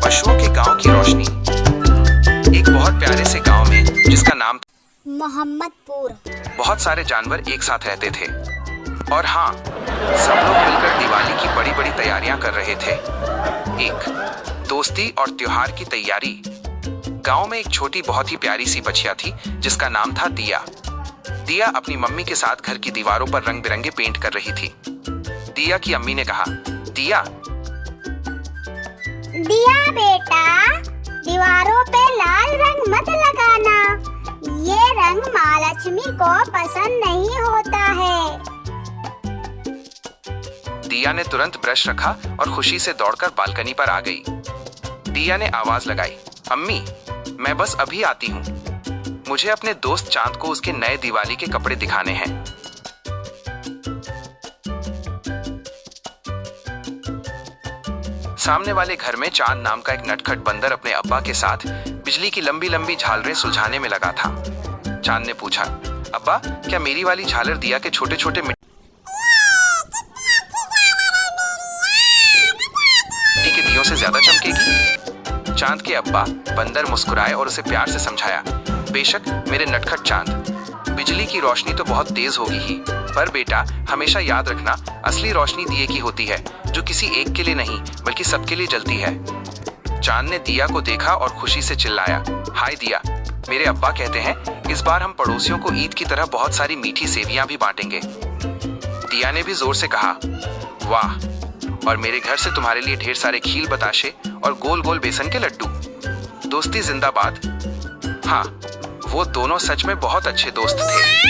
पशुओं के गांव की रोशनी। एक बहुत प्यारे से गांव में जिसका नाम मोहम्मदपुर। बहुत सारे जानवर एक साथ रहते थे और हाँ, सब लोग मिलकर दिवाली की बड़ी बड़ी तैयारियां कर रहे थे। एक दोस्ती और त्योहार की तैयारी। गांव में एक छोटी बहुत ही प्यारी सी बच्चिया थी जिसका नाम था दिया। दिया अपनी मम्मी के साथ घर की दीवारों पर रंग बिरंगे पेंट कर रही थी। दिया की अम्मी ने कहा, दिया दिया बेटा, दीवारों पे लाल रंग मत लगाना, ये रंग माँ लक्ष्मी को पसंद नहीं होता है। दिया ने तुरंत ब्रश रखा और खुशी से दौड़कर बालकनी पर आ गई। दिया ने आवाज लगाई, अम्मी मैं बस अभी आती हूँ, मुझे अपने दोस्त चांद को उसके नए दिवाली के कपड़े दिखाने हैं। सामने वाले घर में चांद नाम का एक नटखट बंदर अपने अब्बा के साथ बिजली की लंबी लंबी झालरें सुलझाने में लगा था। चांद ने पूछा, अब्बा क्या मेरी वाली झालर दिया के छोटे छोटे मिट्टी के दियों से ज्यादा चमकेगी? चांद के अब्बा बंदर मुस्कुराए और उसे प्यार से समझाया, बेशक मेरे नटखट चांद, बिजली की रोशनी तो बहुत तेज होगी ही, पर बेटा हमेशा याद रखना, असली रोशनी दिए की होती है जो किसी एक के लिए नहीं बल्कि सबके लिए जलती है। चांद ने दिया को देखा और खुशी से चिल्लाया, हाय दिया, मेरे अब्बा कहते हैं इस बार हम पड़ोसियों को ईद की तरह बहुत सारी मीठी सेवियां भी बांटेंगे। दिया ने भी जोर से कहा, वाह, और मेरे घर से तुम्हारे लिए ढेर सारे खील बताशे और गोल गोल बेसन के लड्डू। दोस्ती जिंदाबाद। हाँ, वो दोनों सच में बहुत अच्छे दोस्त थे।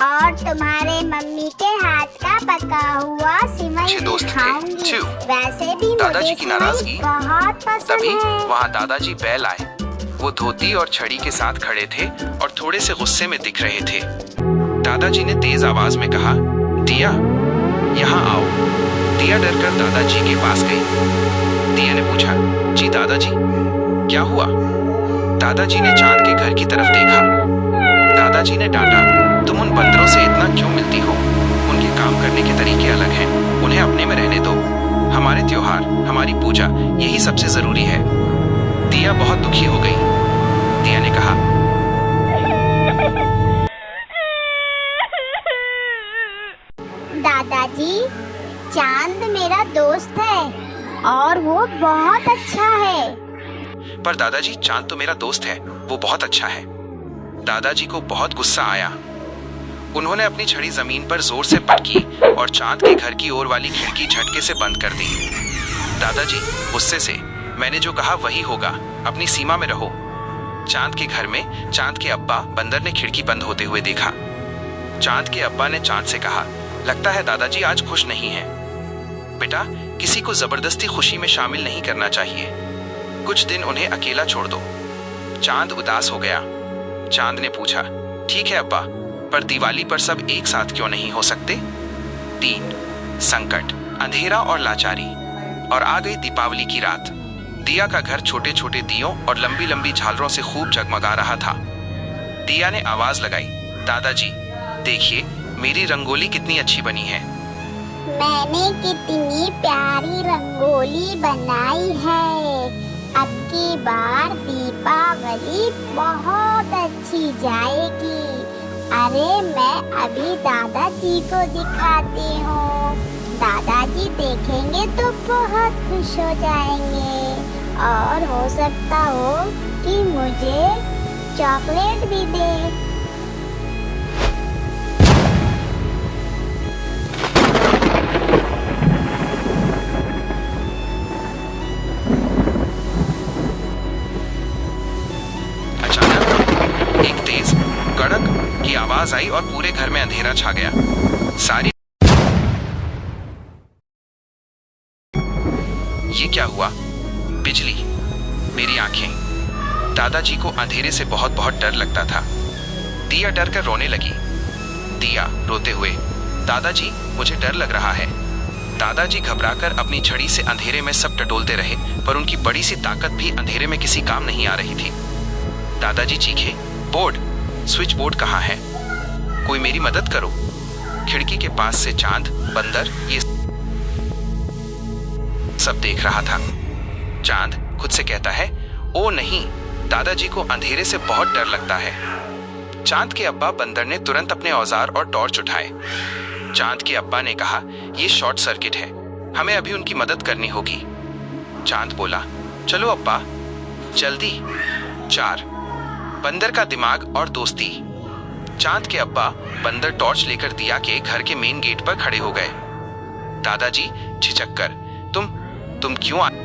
और तुम्हारे मम्मी के हाथ का पका हुआ सिमई खाऊंगी। वैसे भी दादाजी की नाराजगी बहुत पसंद तभी है। वहाँ दादाजी बैल आए। वो धोती और छड़ी के साथ खड़े थे और थोड़े से गुस्से में दिख रहे थे। दादाजी ने तेज आवाज में कहा, दिया यहाँ आओ। दिया डरकर दादाजी के पास गई। दिया ने पूछा, जी दादाजी क्या हुआ? दादाजी ने चांद के घर की तरफ देखा। दादाजी ने डांटा, तुम उन बंदरों से इतना क्यों मिलती हो? उनके काम करने के तरीके अलग हैं, उन्हें अपने में रहने दो। हमारे त्योहार, हमारी पूजा, यही सबसे जरूरी है। दिया बहुत दुखी हो गई। दिया ने कहा, दादाजी, चांद मेरा दोस्त है और वो बहुत अच्छा है। पर दादाजी चांद तो मेरा दोस्त है, वो बहुत अच्छा है। दादाजी को बहुत गुस्सा आया। उन्होंने अपनी छड़ी जमीन पर जोर से पटकी और चांद के घर की ओर वाली खिड़की झटके से बंद कर दी। दादाजी गुस्से से, मैंने जो कहा वही होगा, अपनी सीमा में रहो। चांद के घर में चांद के अब्बा बंदर ने खिड़की बंद होते हुए देखा। चांद के अब्बा ने चांद से कहा, लगता है दादाजी आज खुश नहीं है। बेटा, किसी को जबरदस्ती खुशी में शामिल नहीं करना चाहिए, कुछ दिन उन्हें अकेला छोड़ दो। चांद उदास हो गया। चांद ने पूछा, ठीक है अब्बा, पर दिवाली पर सब एक साथ क्यों नहीं हो सकते? 3 संकट, अंधेरा और लाचारी। और आ गई दीपावली की रात। दिया का घर छोटे छोटे दियों और लंबी लंबी झालरों से खूब जगमगा रहा था। दिया ने आवाज लगाई, दादाजी देखिए मेरी रंगोली कितनी अच्छी बनी है। मैंने कितनी प्यारी रंगोली बनाई है। अब की बार दीपावली बहुत अच्छी जाएगी। अरे मैं अभी दादाजी को दिखाती हूँ, दादाजी देखेंगे तो बहुत खुश हो जाएंगे और हो सकता हो कि मुझे चॉकलेट भी दे। एक तेज कड़क की आवाज आई और पूरे घर में अंधेरा छा गया। सारी ये क्या हुआ? बिजली, मेरी आंखें। दादाजी को अंधेरे से बहुत बहुत डर लगता था। दिया डर कर रोने लगी। दिया रोते हुए, दादाजी मुझे डर लग रहा है। दादाजी घबराकर अपनी छड़ी से अंधेरे में सब टटोलते रहे, पर उनकी बड़ी सी ताकत भी अंधेरे में किसी काम नहीं आ रही थी। दादाजी चीखे, बोर्ड, स्विच बोर्ड कहाँ है? कोई मेरी मदद करो। खिड़की के पास से चांद, बंदर ये सब देख रहा था। चांद खुद से कहता है, ओ नहीं, दादाजी को अंधेरे से बहुत डर लगता है। चांद के अब्बा बंदर ने तुरंत अपने औजार और टॉर्च उठाए। चांद के अब्बा ने कहा, ये शॉर्ट सर्किट है, हमें अभी उनकी मदद करनी होगी। चांद बोला, चलो अब्बा, जल्दी। 4, बंदर का दिमाग और दोस्ती। चांद के अब्बा बंदर टॉर्च लेकर दिया के घर के मेन गेट पर खड़े हो गए। दादाजी झिझक कर, तुम क्यों आए?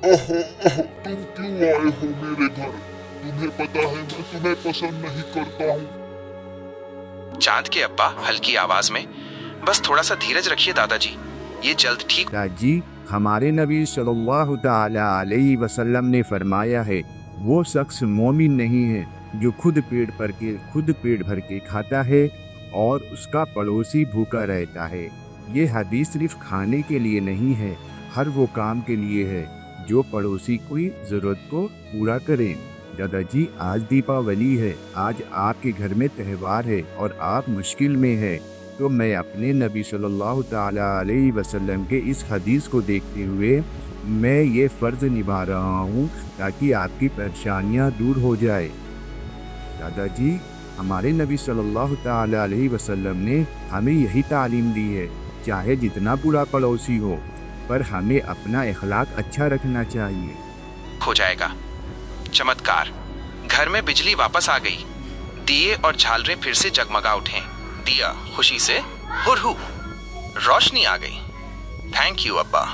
ओहो ओहो, तुम क्यों आए हो मेरे घर? तुम्हें पता है मैं तुम्हें पसंद नहीं करता हूँ। चांद के अब्बा हल्की आवाज में, बस थोड़ा सा धीरज रखिए दादाजी, ये जल्द ठीक। दादाजी, हमारे नबी सल्लल्लाहु ताला अलैहि वसल्लम ने फरमाया है, वो शख्स मोमिन नहीं है जो खुद पेट भर के खाता है और उसका पड़ोसी भूखा रहता है। ये हदीस सिर्फ खाने के लिए नहीं है, हर वो काम के लिए है जो पड़ोसी की ज़रूरत को पूरा करे। दादाजी, आज दीपावली है, आज आपके घर में त्यौहार है और आप मुश्किल में है, तो मैं अपने नबी सल्लल्लाहु ताला अलैहि वसल्लम के इस हदीस को देखते हुए मैं ये फ़र्ज़ निभा रहा हूँ ताकि आपकी परेशानियाँ दूर हो जाए। दादाजी, हमारे नबी सल्लल्लाहु ताला अलैहि वसल्लम ने हमें यही तालीम दी है, चाहे जितना बुरा पड़ोसी हो, पर हमें अपना इखलाक अच्छा रखना चाहिए। हो जाएगा। चमत्कार, घर में बिजली वापस आ गई। दिए और झालरें फिर से जगमगा उठे। दिया खुशी से हुरहु, रोशनी आ गई। थैंक यू अब्बा।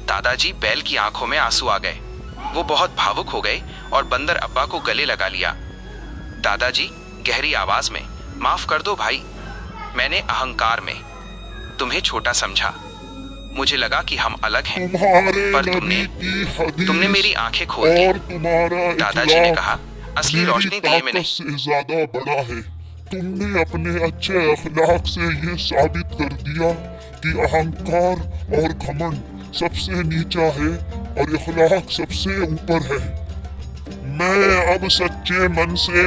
दादाजी बैल की आंखों में आंसू आ गए। वो बहुत भावुक हो गए और बंदर अब्बा को गले लगा लिया। दादाजी गहरी आवाज में, माफ कर दो भाई, मैंने अहंकार में तुम्हें छोटा समझा। मुझे लगा कि हम अलग हैं, पर तुमने मेरी आंखें खोल दी। दादाजी ने कहा, असली रोशनी दिए में नहीं। ज्यादा बड़ा है। तुमने अपने अच्छे अखलाक से ये साबित कर दिया कि अहंकार और घमंड सबसे नीचा है और इखलाक सबसे ऊपर है। मैं अब सच्चे मन से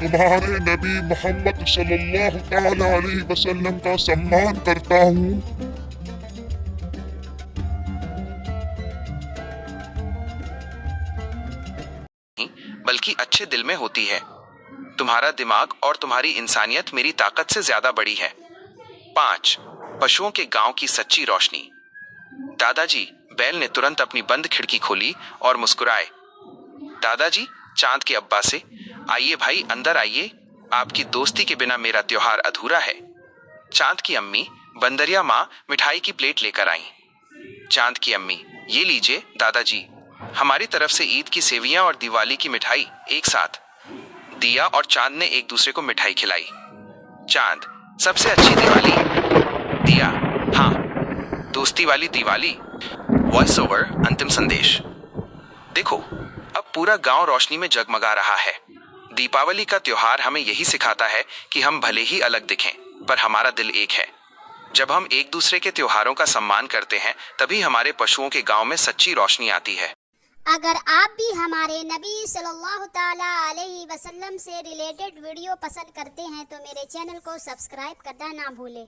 तुम्हारे नबी मोहम्मद सल्लल्लाहु ताला अलैहि वसल्लम का सम्मान करता हूँ। बल्कि अच्छे दिल में होती है। तुम्हारा दिमाग और तुम्हारी इंसानियत मेरी ताकत से ज्यादा बड़ी है। 5, पशुओं के गांव की सच्ची रोशनी। दादाजी बैल ने तुरंत अपनी बंद खिड़की खोली और मुस्कुराए। दादाजी चांद के अब्बा से, आइए भाई अंदर आइए, आपकी दोस्ती के बिना मेरा त्योहार अधूरा है। चांद की अम्मी बंदरिया माँ मिठाई की प्लेट लेकर आई। चांद की अम्मी, ये लीजिए दादाजी, हमारी तरफ से ईद की सेवियां और दिवाली की मिठाई एक साथ। दिया और चांद ने एक दूसरे को मिठाई खिलाई। चांद, सबसे अच्छी दिवाली। दिया, हाँ, दोस्ती वाली दिवाली। वॉइस ओवर अंतिम संदेश। देखो, अब पूरा गांव रोशनी में जगमगा रहा है। दीपावली का त्योहार हमें यही सिखाता है कि हम भले ही अलग दिखें, पर हमारा दिल एक है। जब हम एक दूसरे के त्योहारों का सम्मान करते हैं, तभी हमारे पशुओं के गांव में सच्ची रोशनी आती है। अगर आप भी हमारे नबी सल्लल्लाहु ताला अलैहि वसल्लम से रिलेटेड वीडियो पसंद करते हैं तो मेरे चैनल को सब्सक्राइब करना ना भूलें।